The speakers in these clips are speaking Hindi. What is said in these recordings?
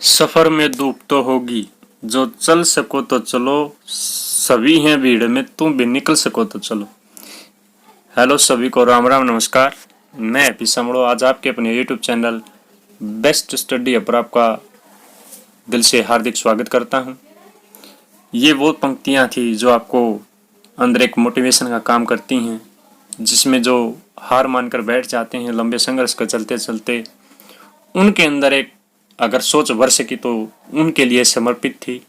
सफर में धूप तो होगी, जो चल सको तो चलो, सभी हैं भीड़ में, तुम भी निकल सको तो चलो। हेलो सभी को, राम राम, नमस्कार। मैं हैप्पी समड़ो आज आपके अपने यूट्यूब चैनल बेस्ट स्टडी पर आपका दिल से हार्दिक स्वागत करता हूं। ये वो पंक्तियां थी जो आपको अंदर एक मोटिवेशन का काम करती हैं, जिसमें जो हार मानकर बैठ जाते हैं लंबे संघर्ष को चलते चलते, उनके अंदर एक अगर सोच भर सकी तो उनके लिए समर्पित थी।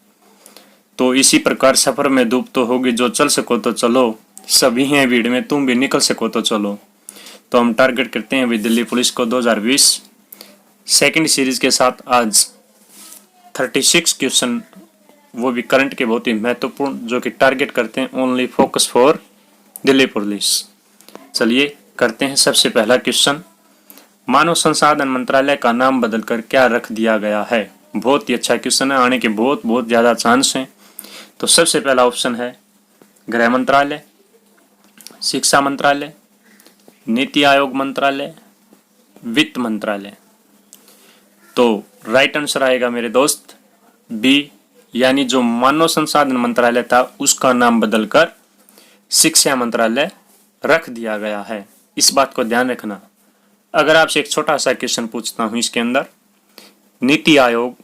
तो इसी प्रकार सफर में धूप तो होगी, जो चल सको तो चलो, सभी हैं भीड़ में, तुम भी निकल सको तो चलो। तो हम टारगेट करते हैं अभी दिल्ली पुलिस को 2020 सेकंड सीरीज के साथ आज 36 क्वेश्चन, वो भी करंट के बहुत ही महत्वपूर्ण, जो कि टारगेट करते हैं only focus for Delhi police. चलिए करते हैं। सबसे पहला क्वेश्चन, मानव संसाधन मंत्रालय का नाम बदलकर क्या रख दिया गया है? बहुत ही अच्छा क्वेश्चन है, आने के बहुत ज़्यादा चांस हैं। तो सबसे पहला ऑप्शन है गृह मंत्रालय, शिक्षा मंत्रालय, नीति आयोग मंत्रालय, वित्त मंत्रालय। तो राइट आंसर आएगा मेरे दोस्त बी, यानी जो मानव संसाधन मंत्रालय था उसका नाम बदलकर शिक्षा मंत्रालय रख दिया गया है। इस बात को ध्यान रखना। अगर आपसे एक छोटा सा क्वेश्चन पूछता हूं, इसके अंदर नीति आयोग,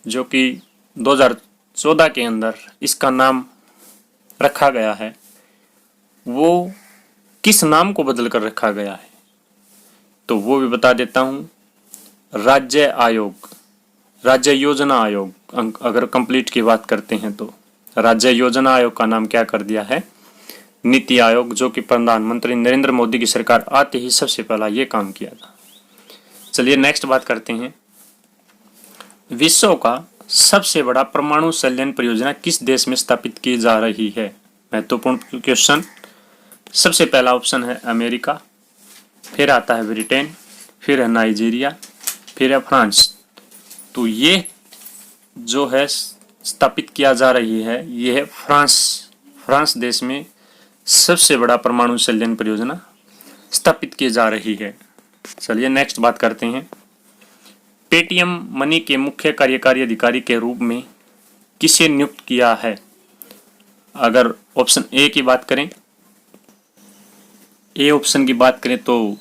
जो कि 2014 के अंदर इसका नाम रखा गया है, वो किस नाम को बदलकर रखा गया है? तो वो भी बता देता हूं। राज्य आयोग, राज्य योजना आयोग, अगर कंप्लीट की बात करते हैं तो राज्य योजना आयोग का नाम क्या कर दिया है? नीति आयोग, जो कि प्रधानमंत्री नरेंद्र मोदी की सरकार आते ही सबसे पहला ये काम किया था। चलिए नेक्स्ट बात करते हैं। विश्व का सबसे बड़ा परमाणु संयंत्र परियोजना किस देश में स्थापित की जा रही है? महत्वपूर्ण क्वेश्चन। सबसे पहला ऑप्शन है अमेरिका, फिर आता है ब्रिटेन, फिर है नाइजीरिया, फिर है फ्रांस। तो ये जो है स्थापित किया जा रही है, ये है फ्रांस देश में सबसे बड़ा परमाणु संयंत्र परियोजना स्थापित की जा रही है। चलिए नेक्स्ट बात करते हैं। पेटीएम मनी के मुख्य कार्यकारी अधिकारी के रूप में किसे नियुक्त किया है? अगर ऑप्शन ए की बात करें, ए ऑप्शन की बात करें तो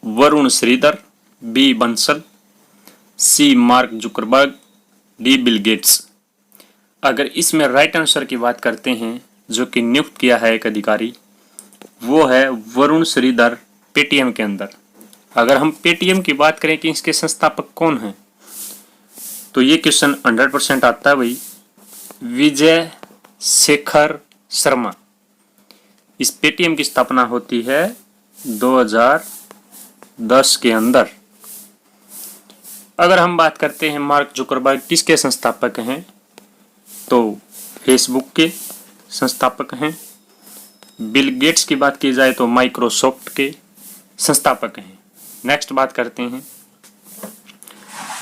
Varun Sridhar, B Bansal, C Mark Zuckerberg, D Bill Gates. अगर इसमें राइट आंसर की बात करते हैं, जो कि नियुक्त किया है एक अधिकारी, वो है वरुण श्रीधर पेटीएम के अंदर। अगर हम पेटीएम की बात करें कि इसके संस्थापक कौन हैं, तो ये क्वेश्चन 100% आता है भाई, विजय शेखर शर्मा। इस पेटीएम की स्थापना होती है 2010 के अंदर। अगर हम बात करते हैं मार्क जुकरबर्ग किसके संस्थापक हैं, तो फेसबुक के संस्थापक हैं। बिल गेट्स की बात की जाए तो माइक्रोसॉफ्ट के संस्थापक हैं। नेक्स्ट बात करते हैं।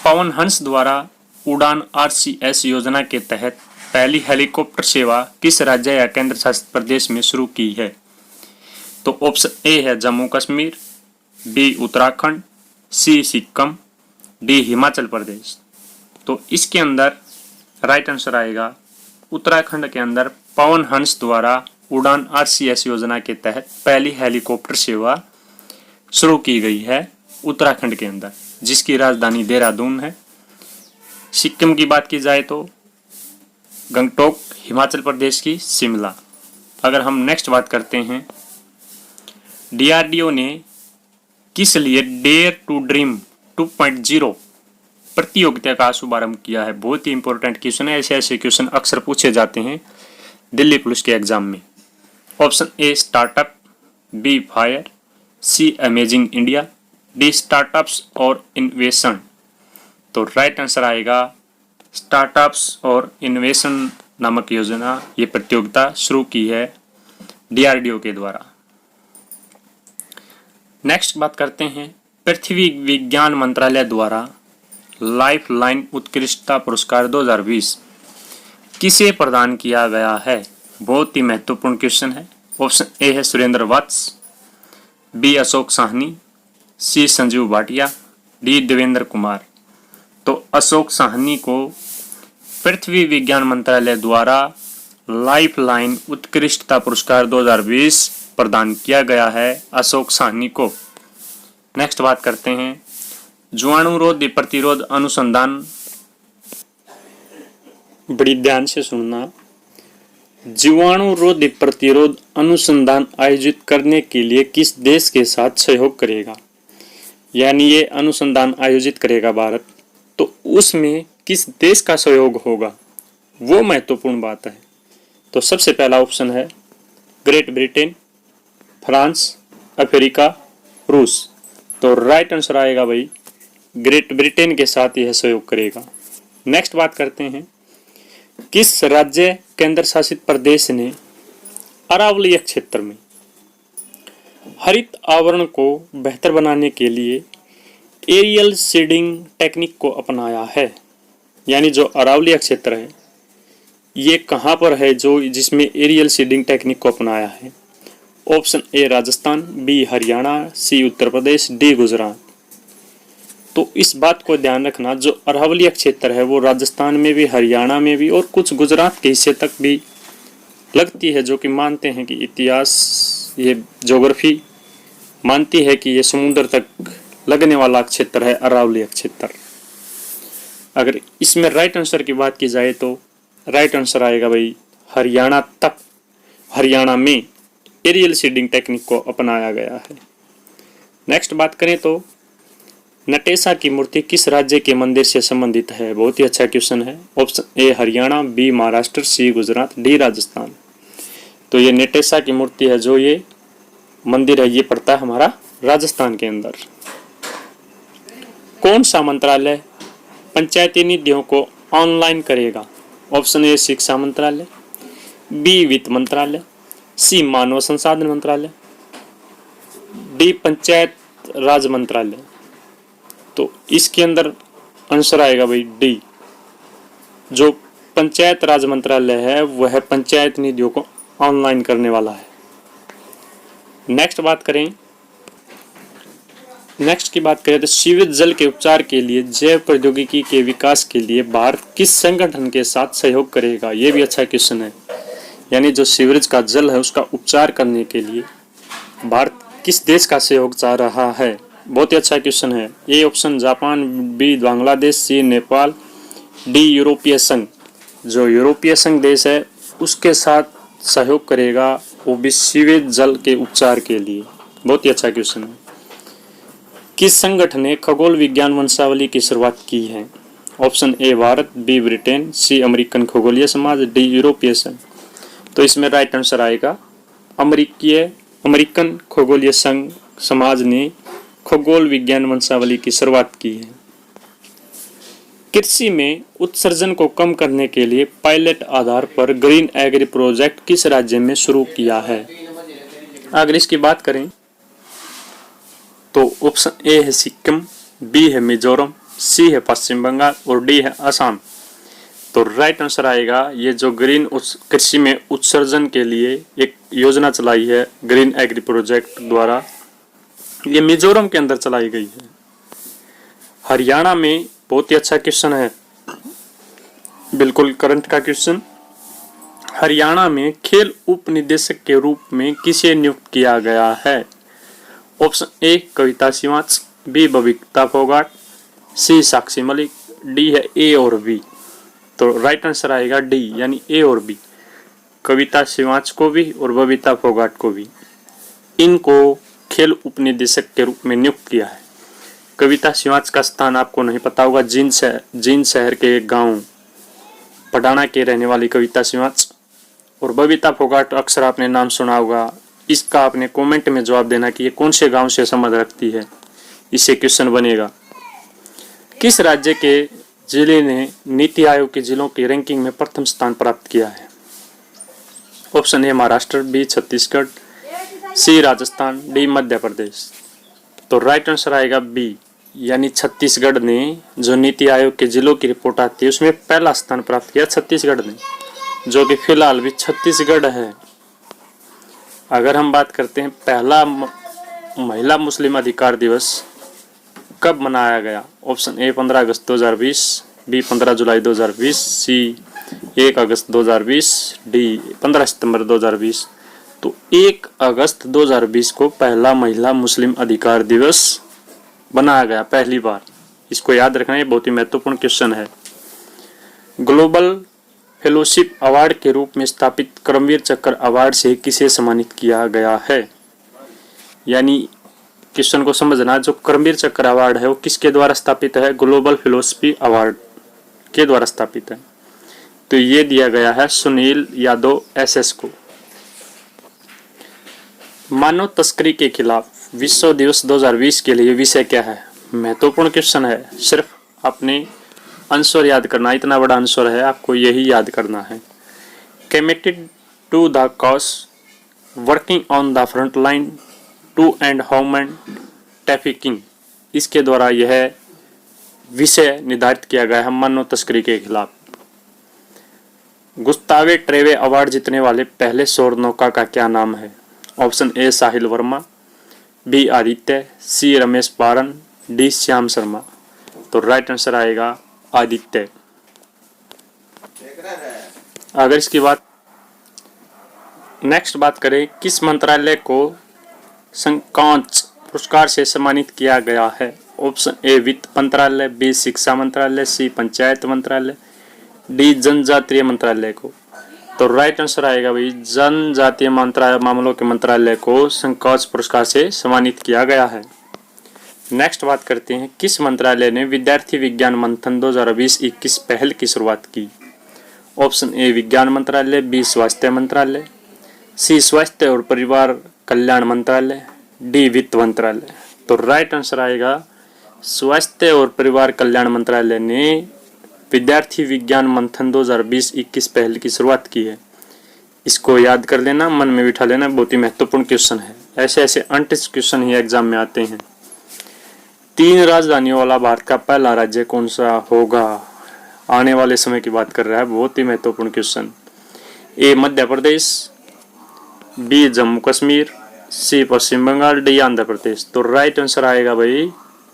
पवन हंस द्वारा उड़ान RCS योजना के तहत पहली हेलीकॉप्टर सेवा किस राज्य या केंद्र शासित प्रदेश में शुरू की है? तो ऑप्शन ए है जम्मू कश्मीर, बी उत्तराखंड, सी सिक्किम, डी हिमाचल प्रदेश। तो इसके अंदर राइट आंसर आएगा उत्तराखंड के अंदर पवन हंस द्वारा उड़ान RCS योजना के तहत पहली हेलीकॉप्टर सेवा शुरू की गई है उत्तराखंड के अंदर, जिसकी राजधानी देहरादून है। सिक्किम की बात की जाए तो गंगटोक, हिमाचल प्रदेश की शिमला। अगर हम नेक्स्ट बात करते हैं, DRDO ने किस लिए डेयर टू ड्रीम 2.0 प्रतियोगिता का शुभारंभ किया है? बहुत ही इंपॉर्टेंट क्वेश्चन है। ऐसे क्वेश्चन अक्सर पूछे जाते हैं दिल्ली पुलिस के एग्जाम में। Option A startup, B fire, C amazing India, D startups और इन्वेशन। तो राइट आंसर आएगा स्टार्टअप्स और इन्वेशन नामक योजना, ये प्रतियोगिता शुरू की है DRDO के द्वारा। नेक्स्ट बात करते हैं। पृथ्वी विज्ञान मंत्रालय द्वारा लाइफ लाइन उत्कृष्टता पुरस्कार 2020 किसे प्रदान किया गया है? बहुत ही महत्वपूर्ण क्वेश्चन है। ऑप्शन ए है सुरेंद्र वत्स, बी अशोक साहनी, सी संजीव भाटिया, डी देवेंद्र कुमार। तो अशोक साहनी को पृथ्वी विज्ञान मंत्रालय द्वारा लाइफलाइन उत्कृष्टता पुरस्कार 2020 प्रदान किया गया है अशोक साहनी को। नेक्स्ट बात करते हैं जीवाणु रोग प्रतिरोध अनुसंधान। बड़ी ध्यान से सुनना। जीवाणु रोग प्रतिरोध अनुसंधान आयोजित करने के लिए किस देश के साथ सहयोग करेगा, यानी ये अनुसंधान आयोजित करेगा भारत, तो उसमें किस देश का सहयोग होगा वो महत्वपूर्ण बात है। तो सबसे पहला ऑप्शन है ग्रेट ब्रिटेन, फ्रांस, अफ्रीका, रूस। तो राइट आंसर आएगा भाई ग्रेट ब्रिटेन के साथ यह सहयोग करेगा। नेक्स्ट बात करते हैं किस राज्य केंद्र शासित प्रदेश ने अरावलीय क्षेत्र में हरित आवरण को बेहतर बनाने के लिए एरियल सीडिंग टेक्निक को अपनाया है, यानी जो अरावलीय क्षेत्र है ये कहाँ पर है जो जिसमें एरियल सीडिंग टेक्निक को अपनाया है। Option A Rajasthan, B Haryana, C Uttar Pradesh, D Gujarat. तो इस बात को ध्यान रखना जो अरावलीय क्षेत्र है वो राजस्थान में भी, हरियाणा में भी और कुछ गुजरात के हिस्से तक भी लगती है, जो कि मानते हैं कि इतिहास ये ज्योग्राफी मानती है कि ये समुद्र तक लगने वाला क्षेत्र है अरावलीय क्षेत्र। अगर इसमें राइट आंसर की बात की जाए तो राइट आंसर आएगा भाई हरियाणा तक, हरियाणा में एरियल सीडिंग टेक्निक को अपनाया गया है। नेक्स्ट बात करें तो नटेशा की मूर्ति किस राज्य के मंदिर से संबंधित है। बहुत ही अच्छा क्वेश्चन है। Option A Haryana, B Maharashtra, C Gujarat, D Rajasthan. तो ये नटेशा की मूर्ति है जो ये मंदिर है ये पड़ता है हमारा राजस्थान के अंदर। कौन सा मंत्रालय पंचायती निधियों को ऑनलाइन करेगा। ऑप्शन ए शिक्षा मंत्रालय, बी वित्त मंत्रालय, सी मानव संसाधन मंत्रालय, डी पंचायत राज मंत्रालय। तो इसके अंदर आंसर आएगा भाई डी, जो पंचायत राज मंत्रालय है वह पंचायत निधियों को ऑनलाइन करने वाला है। नेक्स्ट की बात करें तो सीवेज जल के उपचार के लिए जैव प्रौद्योगिकी के विकास के लिए भारत किस संगठन के साथ सहयोग करेगा। ये भी अच्छा क्वेश्चन है, यानी जो सीवरेज का जल है उसका उपचार करने के लिए भारत किस देश का सहयोग चाह रहा है। बहुत ही अच्छा क्वेश्चन है। A option Japan, B Bangladesh, C Nepal, D यूरोपीय संघ। जो यूरोपीय संघ देश है उसके साथ सहयोग करेगा वो भी सीवेज जल के उपचार के लिए। बहुत ही अच्छा क्वेश्चन है। किस संगठन ने खगोल विज्ञान वंशावली की शुरुआत की है। Option A Bharat, B Britain, C American खगोलीय समाज, डी यूरोपीय संघ। तो इसमें राइट आंसर आएगा अमेरिकन खगोलीय संघ समाज ने खगोल विज्ञान वंशावली की शुरुआत की है। कृषि में उत्सर्जन को कम करने के लिए पायलट आधार पर ग्रीन एग्री प्रोजेक्ट किस राज्य में शुरू किया है। अगर इसकी बात करें तो ऑप्शन ए है सिक्किम, बी है मिजोरम, सी है पश्चिम बंगाल और डी है असम। तो राइट आंसर आएगा ये जो ग्रीन कृषि में उत्सर्जन के लिए एक योजना चलाई है ग्रीन एग्री प्रोजेक्ट द्वारा, ये मिजोरम के अंदर चलाई गई है। हरियाणा में बहुत ही अच्छा क्वेश्चन है, बिल्कुल करंट का क्वेश्चन। हरियाणा में खेल उप निदेशक के रूप में किसे नियुक्त किया गया है। Option A Kavita Siwach, B Babita Phogat, C Sakshi Malik, D है ए और बी। तो राइट आंसर आएगा डी, यानी ए और बी। कविता सिवाच को भी और बबीता फोगाट को भी, इनको खेल उपनिदेशक के रूप में नियुक्त किया है। कविता सिवाच का स्थान आपको नहीं पता होगा, जींद शहर के एक गांव पटाना के रहने वाली कविता सिवाच। और बबीता फोगाट अक्सर आपने नाम सुना होगा, इसका आपने कमेंट में जवाब देना कि ये कौन से गांव से संबंध रखती है, इससे क्वेश्चन बनेगा। किस राज्य के जिले ने नीति आयोग के जिलों की रैंकिंग में प्रथम स्थान प्राप्त किया है। Option A Maharashtra, B Chhattisgarh, C Rajasthan, D Madhya Pradesh. तो राइट आंसर आएगा बी, यानी छत्तीसगढ़ ने जो नीति आयोग के जिलों की रिपोर्ट आती है उसमें पहला स्थान प्राप्त किया छत्तीसगढ़ ने, जो कि फिलहाल भी छत्तीसगढ़ है। अगर हम बात करते हैं पहला महिला मुस्लिम अधिकार दिवस कब मनाया गया? ऑप्शन ए 15 अगस्त 2020, बी 15 जुलाई 2020, सी 1 अगस्त 2020, डी 15 सितंबर 2020। तो 1 अगस्त 2020 को पहला महिला मुस्लिम अधिकार दिवस बनाया गया पहली बार। इसको याद रखना, ये बहुत ही महत्वपूर्ण क्वेश्चन है। ग्लोबल फेलोशिप अवार्ड के रूप में स्थापित कर्मवीर चक्र अवार्ड से किसे सम्मानित किया गया है? यानी क्वेश्चन को समझना, जो कर्मवीर चक्र अवार्ड है वो किसके द्वारा स्थापित है? ग्लोबल फेलोशिप अवार्ड के द्वारा स्थापित है। तो ये दिया गया है सुनील यादव एसएस को। मानव तस्करी के खिलाफ विश्व दिवस 2020 के लिए विषय क्या है? महत्वपूर्ण क्वेश्चन है, सिर्फ अपने आंसर याद करना, इतना बड़ा आंसर है, आपको यही याद करना है। Committed to the cause, working on the front line, to end human trafficking, इसके द्वारा यह विषय निर्धारित किया गया है मानव तस्करी के खिलाफ। गुस्तावे ट्रेवे अवार्ड जीतने वाले पहले सौर नौका का क्या नाम है? Option A Sahil Verma, B Aditya, C Ramesh Baran, D Shyam Sharma. तो राइट आंसर आएगा आदित्य। अगर इसकी बात नेक्स्ट बात करें, किस मंत्रालय को संकांच पुरस्कार से सम्मानित किया गया है? ऑप्शन ए वित्त मंत्रालय, बी शिक्षा मंत्रालय, सी पंचायत मंत्रालय, डी जनजातीय मंत्रालय को। तो राइट आंसर आएगा भाई जनजातीय मामलों के मंत्रालय को संकांच पुरस्कार से सम्मानित किया गया है। नेक्स्ट बात करते हैं, किस मंत्रालय ने विद्यार्थी विज्ञान मंथन 2020-21 पहल की शुरुआत की? ऑप्शन ए विज्ञान मंत्रालय, बी स्वास्थ्य मंत्रालय, सी स्वास्थ्य और परिवार कल्याण मंत्रालय, डी वित्त मंत्रालय। तो राइट आंसर आएगा स्वास्थ्य और परिवार कल्याण मंत्रालय ने विद्यार्थी विज्ञान मंथन 2020-21 पहल की शुरुआत की है। इसको याद कर लेना, मन में बिठा लेना, बहुत ही महत्वपूर्ण क्वेश्चन है। ऐसे ऐसे अनटिस्ट क्वेश्चन ही एग्जाम में आते हैं। 3 राजधानियों वाला भारत का पहला राज्य कौन सा होगा? आने वाले समय की बात कर रहा है, बहुत ही महत्वपूर्ण क्वेश्चन। ए मध्य प्रदेश, बी जम्मू कश्मीर, सी पश्चिम बंगाल, डी आंध्र प्रदेश। तो राइट आंसर आएगा भाई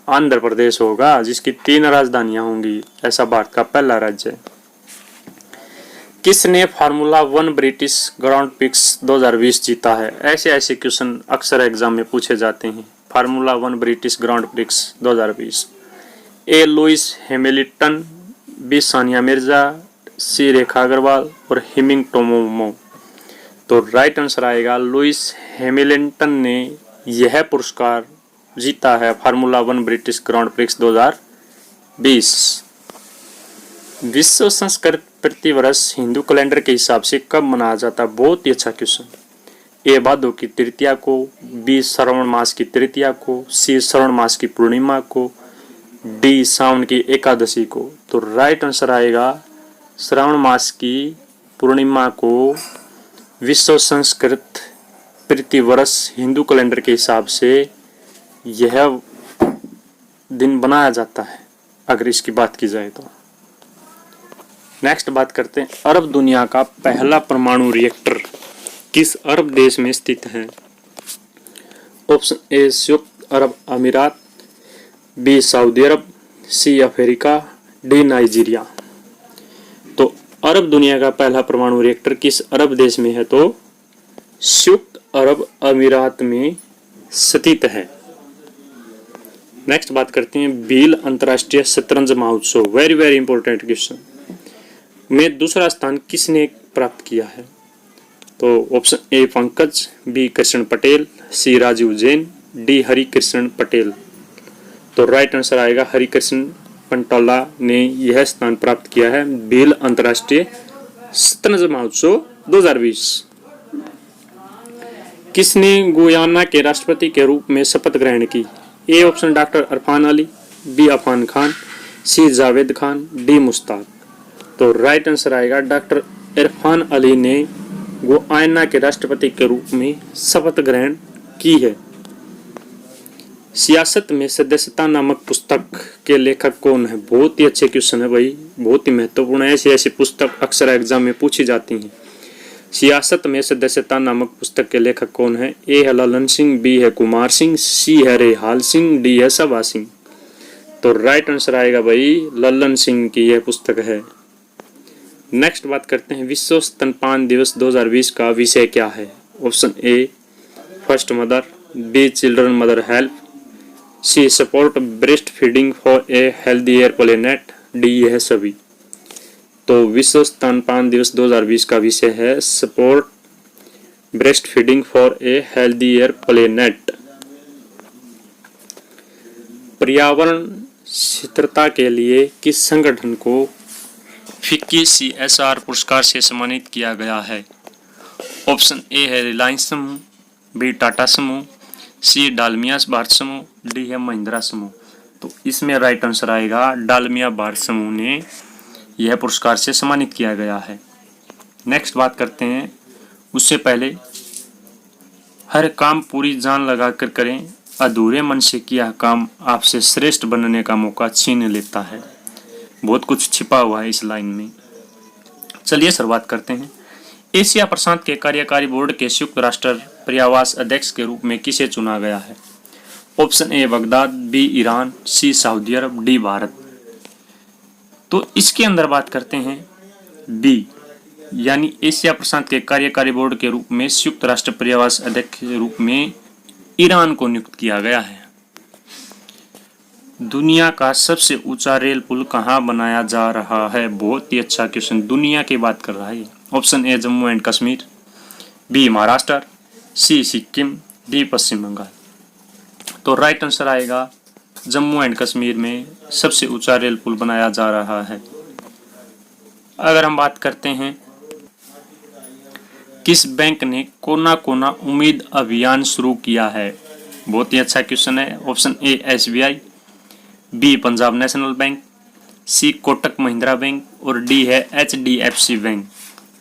आंध्र प्रदेश होगा, जिसकी 3 राजधानियां होंगी, ऐसा भारत का पहला राज्य। किसने फार्मूला 1 ब्रिटिश ग्रांड प्रिक्स 2020 जीता है? ऐसे ऐसे क्वेश्चन अक्सर एग्जाम में पूछे जाते हैं। Formula 1 British Grand Prix 2020। A Lewis Hamilton, B Sania Mirza, C Rekha Agarwal और हिमिंग टोमोमो। तो राइट आंसर आएगा लुइस हैमिल्टन ने यह पुरस्कार जीता है, फार्मूला 1 ब्रिटिश ग्रांड प्रिक्स 2020। विश्व संस्कृत प्रतिवर्ष हिंदू कैलेंडर के हिसाब से कब मनाया जाता है? बहुत ही अच्छा क्वेश्चन। ए भादो की तृतीया को, बी श्रावण मास की तृतीया को, सी श्रावण मास की पूर्णिमा को, डी सावन की एकादशी को। तो राइट आंसर आएगा श्रावण मास की पूर्णिमा को विश्व संस्कृत प्रतिवर्ष हिंदू कैलेंडर के हिसाब से यह दिन बनाया जाता है, अगर इसकी बात की जाए तो। नेक्स्ट बात करते हैं, अरब दुनिया का पहला परमाणु रिएक्टर किस अरब देश में स्थित है? ऑप्शन ए संयुक्त अरब अमीरात, बी सऊदी अरब, सी अफ्रीका, डी नाइजीरिया। तो अरब दुनिया का पहला परमाणु रिएक्टर किस अरब देश में है? तो संयुक्त अरब अमीरात में स्थित है। नेक्स्ट बात करते हैं, बील अंतर्राष्ट्रीय शतरंज महोत्सव, वेरी वेरी इंपॉर्टेंट क्वेश्चन, में दूसरा स्थान किसने प्राप्त किया है? तो option A Pankaj, B Krishna Patel, C Rajiv Jain, D Harikrishna Patel. तो राइट आंसर आएगा हरिकृष्ण पंटोला ने यह स्थान प्राप्त किया है बील अंतर्राष्ट्रीय शतरंज महोत्सव 2020। किसने गुयाना के राष्ट्रपति के रूप में शपथ ग्रहण की? A option doctor Irfan Ali, B Afan Khan, C Javed Khan, D Mushtaq. तो राइट आंसर आएगा डॉक्टर इरफान अली ने गुयाना के राष्ट्रपति के रूप में शपथ ग्रहण की है। सियासत में सदस्यता नामक पुस्तक के लेखक कौन है? बहुत ही अच्छे क्वेश्चन है भाई, बहुत ही महत्वपूर्ण है। ऐसी पुस्तक अक्सर एग्जाम में पूछी जाती हैं। सियासत में सदस्यता नामक पुस्तक के लेखक कौन है? ए है ललन सिंह, बी है कुमार सिंह, सी है रेहाल सिंह, डी है सभा सिंह। तो राइट आंसर आएगा भाई लल्लन सिंह की यह पुस्तक है। नेक्स्ट बात करते हैं, विश्व स्तनपान दिवस 2020 का विषय क्या है? Option A first mother, B children mother help, C support breast feeding for a healthier planet, D यह सभी। तो विश्व स्तनपान दिवस 2020 का विषय है support breast feeding for a healthier planet. पर्यावरण शिथिलता के लिए किस संगठन को फिक्की CSR पुरस्कार से सम्मानित किया गया है? ऑप्शन ए है रिलायंस समूह, बी टाटा समूह, सी डालमिया भारत समूह, डी है महिंद्रा समूह। तो इसमें राइट आंसर आएगा डालमिया भारत समूह ने यह पुरस्कार से सम्मानित किया गया है। नेक्स्ट बात करते हैं, उससे पहले हर काम पूरी जान लगाकर करें, अधूरे मन से किया काम आपसे श्रेष्ठ बनने का मौका छीन लेता है। बहुत कुछ छिपा हुआ है इस लाइन में। चलिए शुरुआत करते हैं। एशिया प्रशांत के कार्यकारी बोर्ड के संयुक्त राष्ट्र पर्यावरण अध्यक्ष के रूप में किसे चुना गया है? Option A Baghdad, B Iran, C Saudi Arab, D Bharat. तो इसके अंदर बात करते हैं बी, यानी एशिया प्रशांत के कार्यकारी बोर्ड के रूप में संयुक्त राष्ट्र पर्यावरण अध्यक्ष के रूप में ईरान को नियुक्त किया गया है। दुनिया का सबसे ऊंचा रेल पुल कहाँ बनाया जा रहा है? बहुत ही अच्छा क्वेश्चन, दुनिया की बात कर रहा है। Option A Jammu and Kashmir, B Maharashtra, C Sikkim, D Paschim Bangal. तो राइट आंसर आएगा जम्मू एंड कश्मीर में सबसे ऊंचा रेल पुल बनाया जा रहा है। अगर हम बात करते हैं किस बैंक ने कोना कोना उम्मीद अभियान शुरू किया है? बहुत ही अच्छा क्वेश्चन है। Option A SBI, B Punjab National Bank, C Kotak Mahindra Bank और डी है HDFC बैंक।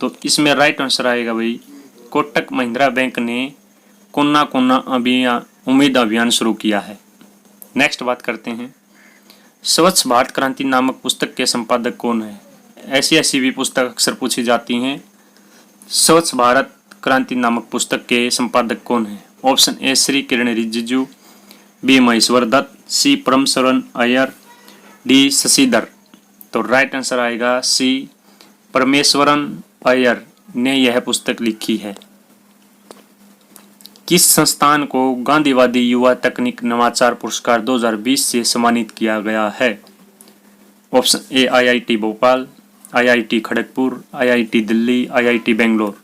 तो इसमें राइट आंसर आएगा भाई कोटक महिंद्रा बैंक ने कोना कोना अभियान उम्मीद अभियान शुरू किया है। नेक्स्ट बात करते हैं, स्वच्छ भारत क्रांति नामक पुस्तक के संपादक कौन है? ऐसी भी पुस्तक अक्सर पूछी जाती हैं। स्वच्छ भारत क्रांति नामक पुस्तक के संपादक कौन है? Option A Shri Kiren Rijiju, B Maheshwar Dutt, C Paramsharan Iyer, D Shashidhar. तो राइट आंसर आएगा सी परमेश्वरन अय्यर ने यह पुस्तक लिखी है। किस संस्थान को गांधीवादी युवा तकनीक नवाचार पुरस्कार 2020 से सम्मानित किया गया है? ऑप्शन ए IIT Bhopal, IIT Kharagpur, IIT Delhi, IIT Bangalore.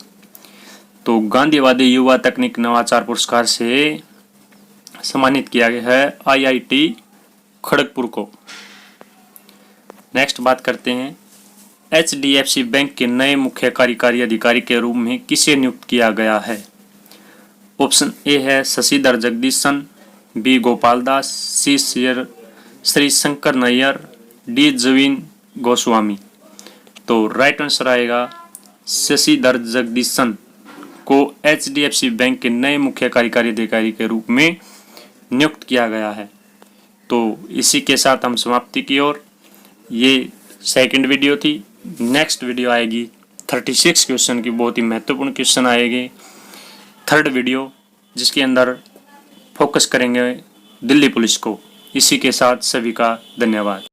तो गांधीवादी युवा तकनीक नवाचार पुरस्कार से सम्मानित किया गया है IIT खड़गपुर को। नेक्स्ट बात करते हैं, HDFC बैंक के नए मुख्य कार्यकारी अधिकारी के रूप में किसे नियुक्त किया गया है? ऑप्शन ए है शशिधर जगदीशन, बी गोपाल दास, सी श्री शंकर नैयर, डी जवीन गोस्वामी। तो राइट आंसर आएगा शशिधर जगदीशन को HDFC बैंक के नए मुख्य कार्यकारी अधिकारी के रूप में नियुक्त किया गया है। तो इसी के साथ हम समाप्ति की ओर, ये सेकंड वीडियो थी। नेक्स्ट वीडियो आएगी 36 क्वेश्चन की, बहुत ही महत्वपूर्ण क्वेश्चन आएंगे। थर्ड वीडियो जिसके अंदर फोकस करेंगे दिल्ली पुलिस को। इसी के साथ सभी का धन्यवाद।